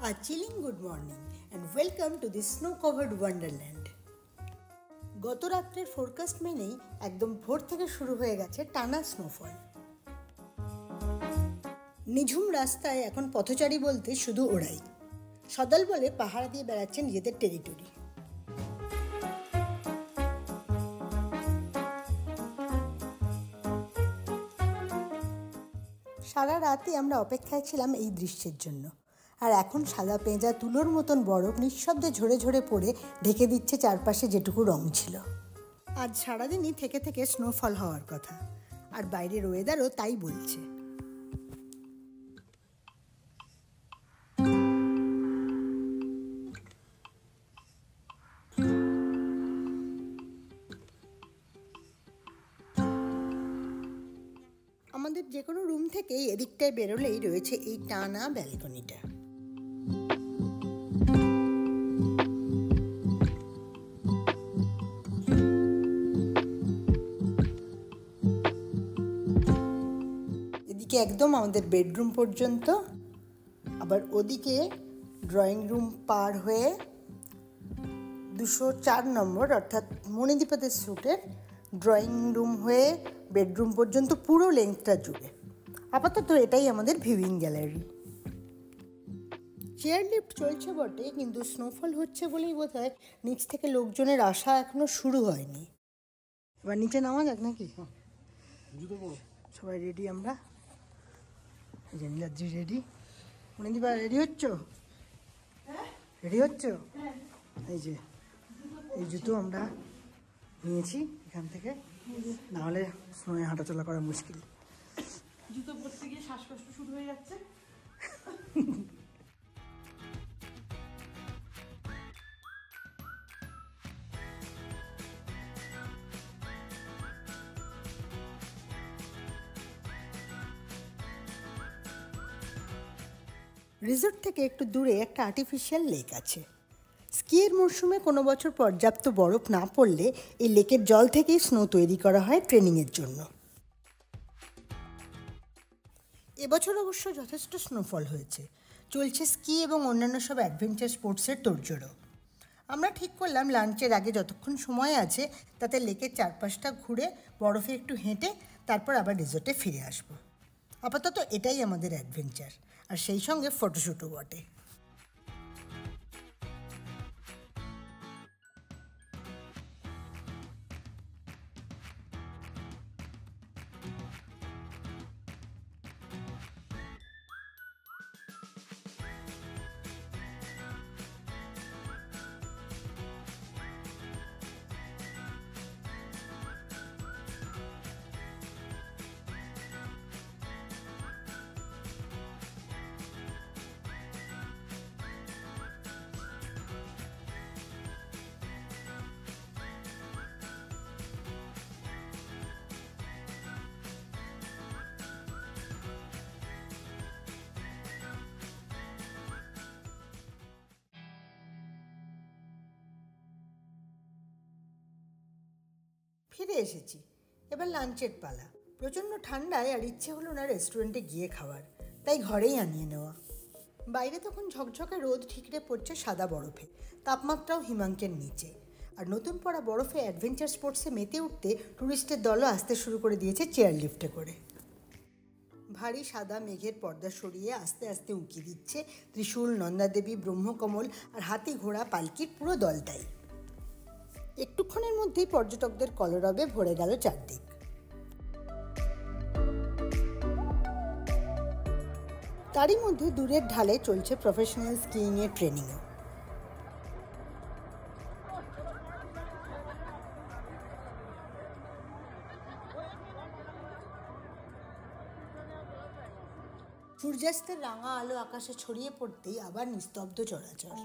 A chilling good morning and welcome to the snow-covered wonderland. গত রাত্রের forecast মেনেই একদম ভোর থেকে শুরু হয়ে গেছে টানা স্নোফল। নিঝুম রাস্তায় এখন পথচারী বলতে শুধু ওরাই। সদল বলে পাহারা দিয়ে বেড়াচ্ছেন নিজেদের টেরিটরি। সারা রাতে আমরা অপেক্ষায় ছিলাম এই দৃশ্যের জন্য, আর এখন সাদা পেঁজা তুলোর মতন বরফ নিঃশব্দে ঝরে ঝরে পড়ে ঢেকে দিচ্ছে চারপাশে যেটুকু রং ছিল। আজ সারাদিনই থেকে থেকে স্নোফল হওয়ার কথা, আর বাইরের ওয়েদারও তাই বলছে। আমাদের যে কোনো রুম থেকেই এদিকটায় বেরোলেই রয়েছে এই টানা ব্যালকনিটা। এদিকে একদম আমাদের বেডরুম পর্যন্ত, আবার ওদিকে ড্রয়িং রুম পার হয়ে 204 নম্বর অর্থাৎ মণিদীপাদের স্যুটের ড্রয়িং রুম হয়ে বেডরুম পর্যন্ত পুরো লেন্থটা জুড়ে। আপাতত এটাই আমাদের ভিউইং গ্যালারি। চেয়ার লিফট চলছে বটে, কিন্তু স্নোফল হচ্ছে বলেই বোধ হয় নিচ থেকে লোকজনের আসা এখনো শুরু হয়নি। এবার নিচে নামা যাক নাকি? সবাই রেডি আমরা। এই যে নীলাদ্রি রেডি। মণিদীপা রেডি হচ্ছ? রেডি হচ্ছ? এই যে এই জুতো আমরা নিয়েছি এখান থেকে, নাহলে সময় হাঁটাচলা করা মুশকিল। জুতো পরতে গিয়ে শ্বাসকষ্ট শুরু হয়ে যাচ্ছে। রিসোর্ট থেকে একটু দূরে একটা আর্টিফিশিয়াল লেক আছে। স্কিয়ের মরশুমে কোনো বছর পর্যাপ্ত বরফ না পড়লে এই লেকের জল থেকেই স্নো তৈরি করা হয় ট্রেনিংয়ের জন্য। এবছর অবশ্য যথেষ্ট স্নোফল হয়েছে, চলছে স্কি এবং অন্যান্য সব অ্যাডভেঞ্চার স্পোর্টসের তোড়জোড়ও। আমরা ঠিক করলাম লাঞ্চের আগে যতক্ষণ সময় আছে তাতে লেকের চারপাশটা ঘুরে বরফে একটু হেঁটে তারপর আবার রিসোর্টে ফিরে আসবো। আপাতত এটাই আমাদের অ্যাডভেঞ্চার, আর সেই সঙ্গে ফটোশ্যুটও বটে। ফিরে এসেছি, এবার লাঞ্চের পালা। প্রচণ্ড ঠান্ডায় আর ইচ্ছে হলো না রেস্টুরেন্টে গিয়ে খাওয়ার, তাই ঘরেই আনিয়ে নেওয়া। বাইরে তখন ঝকঝকে রোদ ঠিকরে পড়ছে সাদা বরফে, তাপমাত্রাও হিমাঙ্কের নিচে। আর নতুন পড়া বরফে অ্যাডভেঞ্চার স্পোর্টসে মেতে উঠতে ট্যুরিস্টের দলও আসতে শুরু করে দিয়েছে চেয়ার লিফটে করে। ভারী সাদা মেঘের পর্দা সরিয়ে আস্তে আস্তে উঁকি দিচ্ছে ত্রিশূল, নন্দাদেবী, ব্রহ্মকমল আর হাতি ঘোড়া পালকির পুরো দলটাই। একটুক্ষণের মধ্যেই পর্যটকদের কলরবে ভরে গেল চারদিক। তারই মধ্যে দূরের ঢালে চলছে প্রফেশনাল স্কিইংয়ের ট্রেনিংও। সূর্যাস্তের রাঙা আলো আকাশে ছড়িয়ে পড়তেই আবার নিস্তব্ধ চলাচল।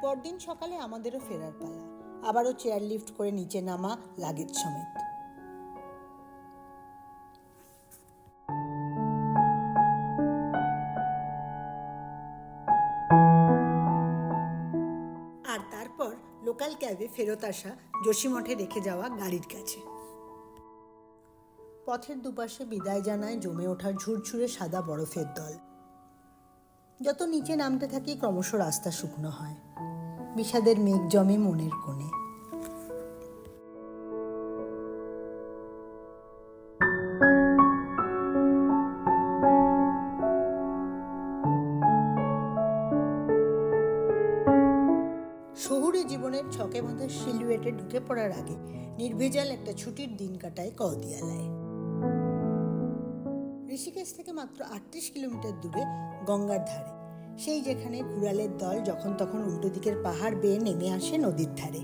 পরদিন সকালে আমাদেরও ফেরার পালা, আবারও চেয়ার লিফট করে নিচে নামা লাগেজ সমেত। আর তারপর লোকাল ক্যাবে ফেরত আসা যোশীমঠে রেখে যাওয়া গাড়ির কাছে। পথের দুপাশে বিদায় জানায় জমে ওঠা ঝুরঝুরে সাদা বরফের দল। যত নিচে নামতে থাকি ক্রমশ রাস্তা শুকনো হয়, বিষাদের মেঘ জমে মনের কোণে। শহুরে জীবনের ছকে বাঁধা সিলুয়েটে ঢুকে পড়ার আগে নির্ভেজাল একটা ছুটির দিন কাটায় কদিয়ালায়। ঋষিকেশ থেকে মাত্র 38 কিলোমিটার দূরে গঙ্গার ধারে, সেই যেখানে ঘুরালের দল যখন তখন উল্টো দিকের পাহাড় বেয়ে নেমে আসে নদীর ধারে,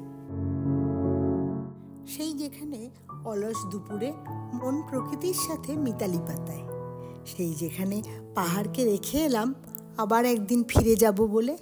সেই যেখানে অলস দুপুরে মন প্রকৃতির সাথে মিতালি পাতায়, সেই যেখানে পাহাড়কে রেখে এলাম আবার একদিন ফিরে যাব বলে।